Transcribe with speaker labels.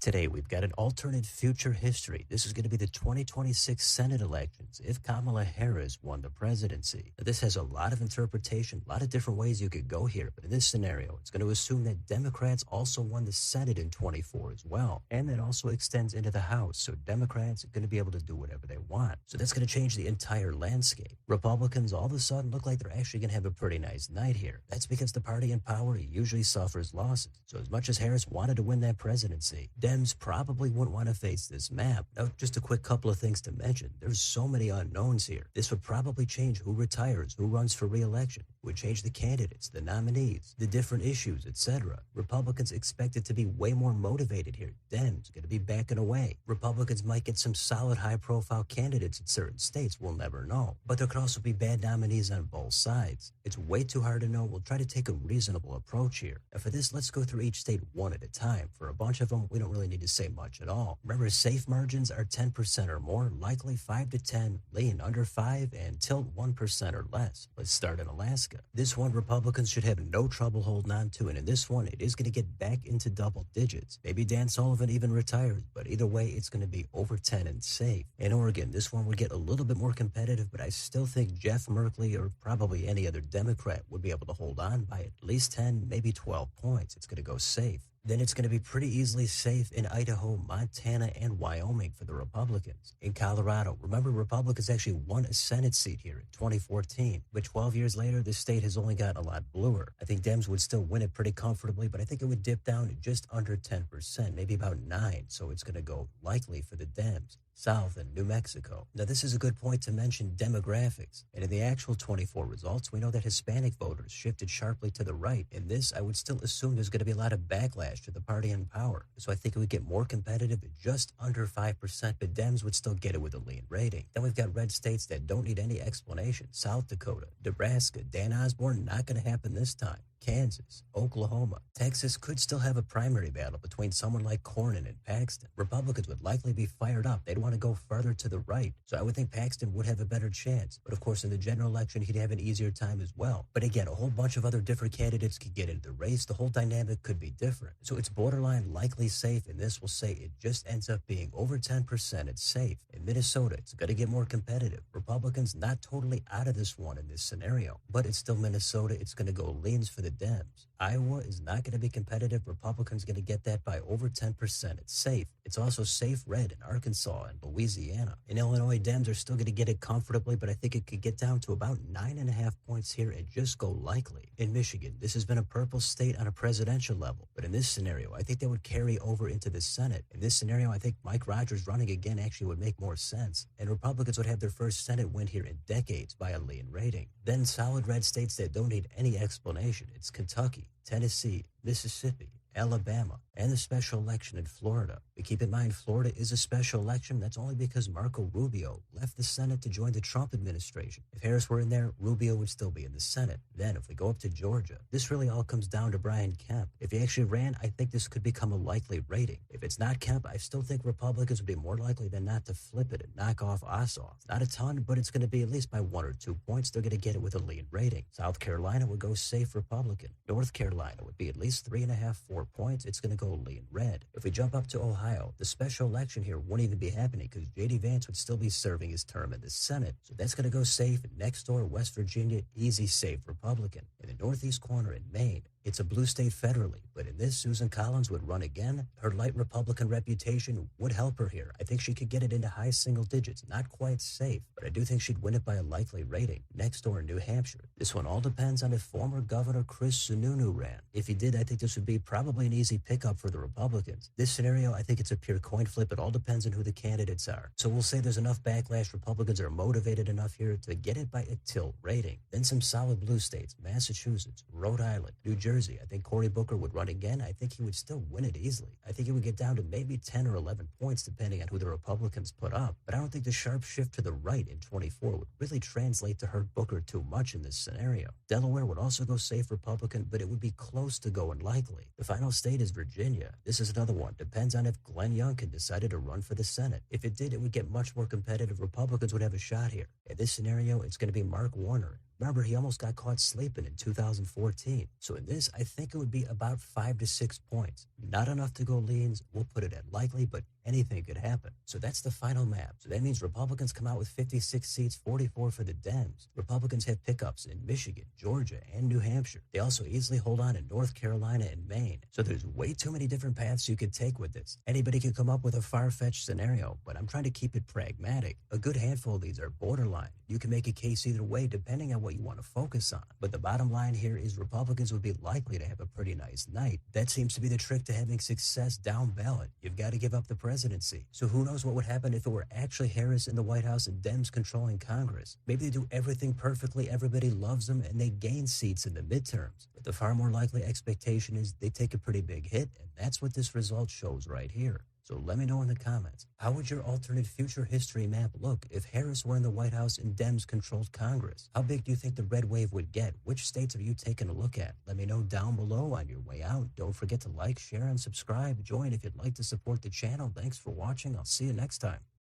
Speaker 1: Today, we've got an alternate future history. This is going to be the 2026 Senate elections if Kamala Harris won the presidency. Now, this has a lot of interpretation, a lot of different ways you could go here. But in this scenario, it's going to assume that Democrats also won the Senate in 24 as well. And that also extends into the House. So Democrats are going to be able to do whatever they want. So that's going to change the entire landscape. Republicans all of a sudden look like they're actually going to have a pretty nice night here. That's because the party in power usually suffers losses. So as much as Harris wanted to win that presidency, Dems probably wouldn't want to face this map. Now, just a quick couple of things to mention. There's so many unknowns here. This would probably change who retires, who runs for re-election. It would change the candidates, the nominees, the different issues, etc. Republicans expected to be way more motivated here. Dems going to be backing away. Republicans might get some solid high-profile candidates in certain states. We'll never know. But there could also be bad nominees on both sides. It's way too hard to know. We'll try to take a reasonable approach here. Now, for this, let's go through each state one at a time. For a bunch of them, we don't really need to say much at all. Remember, safe margins are 10% or more, likely 5 to 10, lean under 5, and tilt 1% or less. Let's start in Alaska. This one, Republicans should have no trouble holding on to, and in this one, it is going to get back into double digits. Maybe Dan Sullivan even retires, but either way, it's going to be over 10 and safe. In Oregon, this one would get a little bit more competitive, but I still think Jeff Merkley or probably any other Democrat would be able to hold on by at least 10, maybe 12 points. It's going to go safe. Then it's going to be pretty easily safe in Idaho, Montana, and Wyoming for the Republicans. In Colorado, remember, Republicans actually won a Senate seat here in 2014, but 12 years later, the state has only gotten a lot bluer. I think Dems would still win it pretty comfortably, but I think it would dip down to just under 10%, maybe about 9%, so it's going to go likely for the Dems. South and New Mexico. Now, this is a good point to mention demographics. And in the actual 24 results, we know that Hispanic voters shifted sharply to the right. In this, I would still assume there's going to be a lot of backlash to the party in power. So I think it would get more competitive at just under 5%, but Dems would still get it with a lean rating. Then we've got red states that don't need any explanation. South Dakota, Nebraska, Dan Osborne, not going to happen this time. Kansas, Oklahoma, Texas could still have a primary battle between someone like Cornyn and Paxton. Republicans would likely be fired up. They'd want to go further to the right. So I would think Paxton would have a better chance. But of course, in the general election, he'd have an easier time as well. But again, a whole bunch of other different candidates could get into the race. The whole dynamic could be different. So it's borderline likely safe, and this will say it just ends up being over 10%. It's safe. In Minnesota, it's going to get more competitive. Republicans not totally out of this one in this scenario, but it's still Minnesota. It's going to go leans for the Dems. Iowa is not going to be competitive. Republicans going to get that by over 10%. It's safe. It's also safe red in Arkansas and Louisiana. In Illinois, Dems are still going to get it comfortably, but I think it could get down to about 9.5 points here and just go likely. In Michigan, this has been a purple state on a presidential level, but in this scenario, I think they would carry over into the Senate. In this scenario, I think Mike Rogers running again actually would make more sense, and Republicans would have their first Senate win here in decades by a lean rating. Then solid red states that don't need any explanation. It's Kentucky, Tennessee, Mississippi, Alabama, and the special election in Florida. But keep in mind, Florida is a special election. That's only because Marco Rubio left the Senate to join the Trump administration. If Harris were in there, Rubio would still be in the Senate. Then if we go up to Georgia, this really all comes down to Brian Kemp. If he actually ran, I think this could become a likely rating. If it's not Kemp, I still think Republicans would be more likely than not to flip it and knock off Ossoff. It's not a ton, but it's going to be at least by 1 or 2 points. They're going to get it with a lean rating. South Carolina would go safe Republican. North Carolina would be at least 3.5, 4 points. It's going to go lean red. If we jump up to Ohio, the special election here won't even be happening because J.D. Vance would still be serving his term in the Senate. So that's going to go safe. Next door, West Virginia, easy safe Republican. In the northeast corner in Maine, it's a blue state federally, but in this, Susan Collins would run again. Her light Republican reputation would help her here. I think she could get it into high single digits. Not quite safe, but I do think she'd win it by a likely rating. Next door in New Hampshire. This one all depends on if former Governor Chris Sununu ran. If he did, I think this would be probably an easy pickup for the Republicans. This scenario, I think it's a pure coin flip. It all depends on who the candidates are. So we'll say there's enough backlash. Republicans are motivated enough here to get it by a tilt rating. Then some solid blue states, Massachusetts, Rhode Island, New Jersey. I think Cory Booker would run again. I think he would still win it easily. I think it would get down to maybe 10 or 11 points depending on who the Republicans put up. But I don't think the sharp shift to the right in 24 would really translate to hurt Booker too much in this scenario. Delaware would also go safe Republican, but it would be close to going likely. The final state is Virginia. This is another one. Depends on if Glenn Youngkin decided to run for the Senate. If it did, it would get much more competitive. Republicans would have a shot here. In this scenario, it's going to be Mark Warner. Remember, he almost got caught sleeping in 2014. So in this, I think it would be about 5 to 6 points. Not enough to go leans. We'll put it at likely, but anything could happen. So that's the final map. So that means Republicans come out with 56 seats, 44 for the Dems. Republicans have pickups in Michigan, Georgia, and New Hampshire. They also easily hold on in North Carolina and Maine. So there's way too many different paths you could take with this. Anybody could come up with a far-fetched scenario, but I'm trying to keep it pragmatic. A good handful of these are borderline. You can make a case either way depending on what you want to focus on. But the bottom line here is Republicans would be likely to have a pretty nice night. That seems to be the trick to having success down ballot. You've got to give up the presidency. So who knows what would happen if it were actually Harris in the White House and Dems controlling Congress. Maybe they do everything perfectly, everybody loves them, and they gain seats in the midterms. But the far more likely expectation is they take a pretty big hit, and that's what this result shows right here. So let me know in the comments, how would your alternate future history map look if Harris were in the White House and Dems controlled Congress? How big do you think the red wave would get? Which states are you taking a look at? Let me know down below on your way out. Don't forget to like, share, and subscribe. Join if you'd like to support the channel. Thanks for watching. I'll see you next time.